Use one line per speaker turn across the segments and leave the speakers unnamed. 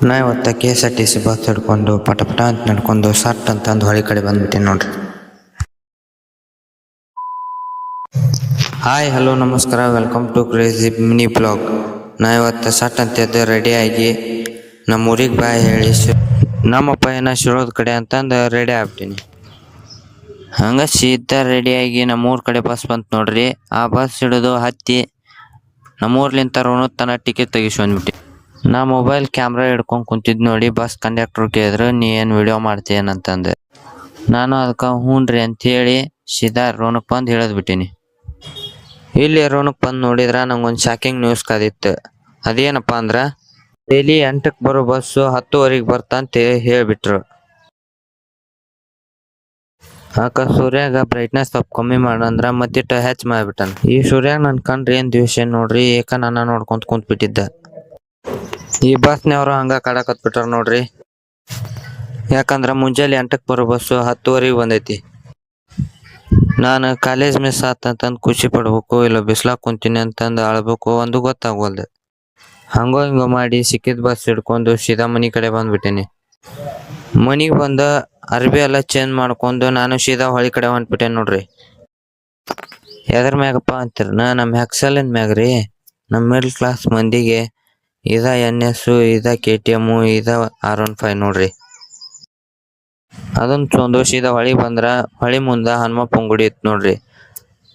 ನಾ ಇವತ್ತು KSRTC bus ಹಿಡ್ಕೊಂಡು ಪಟ ಪಟ ಅಂತ ನಡ್ಕೊಂಡು ಸಟ್ ಅಂತಂದು ಹೊಳಿ ಕಡೆ ಬಂದ್ಬಿಟ್ಟೆ ನೋಡ್ರಿ. ಹಾಯ್ ಹಲೋ ನಮಸ್ಕಾರ, welcome to crazy mini blog. ನಾ ಇವತ್ತು ಸಟ್ ಅಂತ ಎದ್ದು ರೆಡಿಯಾಗಿ ನಮ್ಮ ಊರಿಗೆ ಬಾಯ್ ಹೇಳಿ ನಮ್ಮಪ್ಪ ಏನೋ ಶಿರೋದ ಕಡೆ ಅಂತಂದು ರೆಡಿ ಆಗ್ಬಿಟ್ಟಿನಿ. ಹಂಗೆ ಸೀದಾ ರೆಡಿಯಾಗಿ ನಮ್ಮೂರ ಕಡೆ ಬಸ್ ಬಂತು ನೋಡ್ರಿ. ಆ ಬಸ್ ಹಿಡಿದು ಹತ್ತಿ ನಮ್ಮೂರ್ಲಿಂತ ತನ ಟಿಕೆಟ್ ತೆಗಿಸ್ಕೊಂಡ್ಬಿಟ್ಟು ನಾ ಮೊಬೈಲ್ ಕ್ಯಾಮ್ರಾ ಹಿಡ್ಕೊಂಡು ಕುಂತಿದ್ದು ನೋಡಿ ಬಸ್ ಕಂಡಕ್ಟರ್ ಕೇಳಿದ್ರು, ನೀ ಏನು ವಿಡಿಯೋ ಮಾಡ್ತೀಯನಂತಂದೆ. ನಾನು ಅದಕ್ಕೆ ಹ್ಞೂನ್ರಿ ಅಂಥೇಳಿ ಸೀದಾ ರೋಣಕ್ಕೆ ಬಂದು ಹೇಳಿದ್ಬಿಟ್ಟಿನಿ. ಇಲ್ಲಿ ರೋಣಕ್ಕೆ ಬಂದು ನೋಡಿದ್ರೆ ನಂಗೊಂದು ಶಾಕಿಂಗ್ ನ್ಯೂಸ್ ಕಾದಿತ್ತು. ಅದೇನಪ್ಪ ಅಂದ್ರೆ ಡೈಲಿ 8ಕ್ಕೆ ಬರೋ ಬಸ್ಸು 10ವರೆಗೆ ಬರ್ತಂತ ಹೇಳಿಬಿಟ್ರು. ಸೂರ್ಯಾಗ ಬ್ರೈಟ್ನೆಸ್ ಸ್ವಲ್ಪ ಕಮ್ಮಿ ಮಾಡಂದ್ರ ಮತ್ತಿಟ್ಟು ಹೆಚ್ಚು ಮಾಡಿಬಿಟ್ಟಾನ. ಈ ಸೂರ್ಯಾಗ ನನ್ನ ಕಂಡ್ರೆ ಏನು ದಿವಸ ನೋಡ್ರಿ, ಏಕ ನನ್ನ ನೋಡ್ಕೊಂತ ಕುಂತ್ಬಿಟ್ಟಿದ್ದ. ಈ ಬಸ್ನವ್ರು ಹಂಗ ಕಾಡಕತ್ಬಿಟ್ರ ನೋಡ್ರಿ. ಯಾಕಂದ್ರ ಮುಂಜಾನೆ 8ಕ್ಕೆ ಬರೋ ಬಸ್ಸು 10ವರೆಗೆ ಬಂದೈತಿ. ನಾನು ಕಾಲೇಜ್ ಮಿಸ್ ಆತಂತಂದು ಖುಷಿ ಪಡ್ಬೇಕು, ಇಲ್ಲ ಬಿಸ್ಲಾಗ ಕುಂತೀನಿ ಅಂತಂದು ಅಳ್ಬೇಕು, ಒಂದು ಗೊತ್ತಾಗೋಲ್ದು. ಹಂಗೋ ಹಿಂಗೋ ಮಾಡಿ ಸಿಕ್ಕಿದ ಬಸ್ ಹಿಡ್ಕೊಂಡು ಸೀದಾ ಮನೆ ಕಡೆ ಬಂದ್ಬಿಟ್ಟೇನಿ. ಮನೆಗೆ ಬಂದು ಅರ್ಬಿ ಎಲ್ಲ ಚೇಂಜ್ ಮಾಡ್ಕೊಂಡು ನಾನು ಸೀದಾ ಹೊಳಿ ಕಡೆ ಹೊಂಟ್ಬಿಟ್ಟೆ ನೋಡ್ರಿ. ಎದ್ರ ಮ್ಯಾಗಪ್ಪ ಅಂತೀರ, ನಮ್ಮ ಹೆಕ್ಸಲಿನ ಮ್ಯಾಗ ರೀ. ನಮ್ಮ ಮಿಡ್ಲ್ ಕ್ಲಾಸ್ ಮಂದಿಗೆ ಇದ NS, ಇದ KTM, ಇದ R15 ನೋಡ್ರಿ. ಅದನ್ನ ತೊಂದು ಸೀದಾ ಹೊಳಿ ಬಂದ್ರ ಹೊಳಿ ಮುಂದ ಹನುಮಪ್ಪನ ಗುಡಿ ಇತ್ತು ನೋಡ್ರಿ.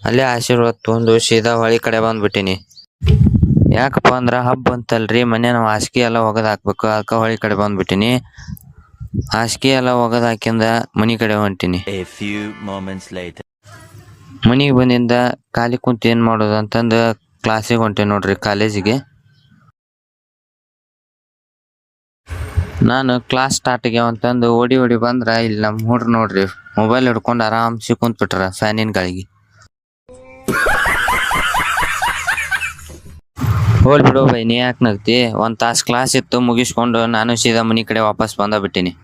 ಅಲ್ಲೇ ಆಶೀರ್ವಾದ ತೊಗೊಂಡು ಸೀದಾ ಹೊಳಿ ಕಡೆ ಬಂದ್ಬಿಟ್ಟಿನಿ. ಯಾಕಪ್ಪ ಅಂದ್ರ ಹಬ್ಬ ಅಂತಲ್ರಿ, ಮನೆ ನಾವು ಹಾಸಿಗೆ ಎಲ್ಲ ಒಗದು ಹಾಕ್ಬೇಕು, ಅದಕ್ಕೆ ಹೊಳಿ ಕಡೆ ಬಂದ್ಬಿಟ್ಟಿನಿ. ಹಾಸಿಗೆ ಎಲ್ಲ ಒಗದು ಹಾಕಿಂದ ಮನೆ ಕಡೆ ಹೊಂಟಿನಿ. ಮನೆಗೆ ಬಂದಿಂದ ಖಾಲಿ ಕುಂತ ಏನ್ ಮಾಡೋದು ಅಂತಂದು ಕ್ಲಾಸಿಗೆ ಹೊಂಟೆ ನೋಡ್ರಿ, ಕಾಲೇಜಿಗೆ. ನಾನು ಕ್ಲಾಸ್ ಸ್ಟಾರ್ಟ್ಗೆ ಅಂತಂದು ಓಡಿ ಬಂದ್ರ ಇಲ್ಲಿ ನಮ್ಮ ಹುಡ್ರು ನೋಡ್ರಿ ಮೊಬೈಲ್ ಹಿಡ್ಕೊಂಡು ಆರಾಮ್ಸಿ ಕುಂತ್ಬಿಟ್ರ ಫ್ಯಾನಿನ ಗಾಳಿಗೆ. ಹೋಲ್ ಬಿಡು ಬೈ, ನೀ ಯಾಕೆ ನಗ್ತಿ? 1 ತಾಸು ಕ್ಲಾಸ್ ಇತ್ತು, ಮುಗಿಸ್ಕೊಂಡು ನಾನು ಸೀದಾ ಮನೆ ಕಡೆ ವಾಪಸ್ ಬಂದ್ಬಿಟ್ಟಿನಿ.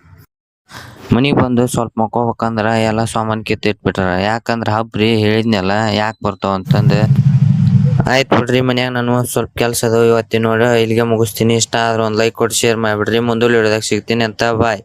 ಮನೆಗೆ ಬಂದು ಸ್ವಲ್ಪ ಮಕ್ಕೋಬೇಕಂದ್ರ ಎಲ್ಲ ಸಾಮಾನು ಕಿತ್ತಿಟ್ಬಿಟ್ರ. ಯಾಕಂದ್ರೆ ಹಬ್ರಿ ಹೇಳಿದ್ನಲ್ಲ ಯಾಕೆ ಬರ್ತಾವ ಅಂತಂದು. ಆಯ್ತು ಬಿಡ್ರಿ, ಮನ್ಯಾಗ ನಾನು ಸ್ವಲ್ಪ ಕೆಲಸ ಅದಾವ ಇವತ್ತಿನ ನೋಡಿ ಇಲ್ಲಿಗೆ ಮುಗಿಸ್ತೀನಿ. ಇಷ್ಟ ಆದ್ರೆ ಒಂದು ಲೈಕ್ ಕೊಟ್ಟು ಶೇರ್ ಮಾಡಿಬಿಡ್ರಿ. ಮುಂದೆ ವಿಡಿಯೋದಾಗ ಸಿಗ್ತೀನಿ ಅಂತ, ಬಾಯ್.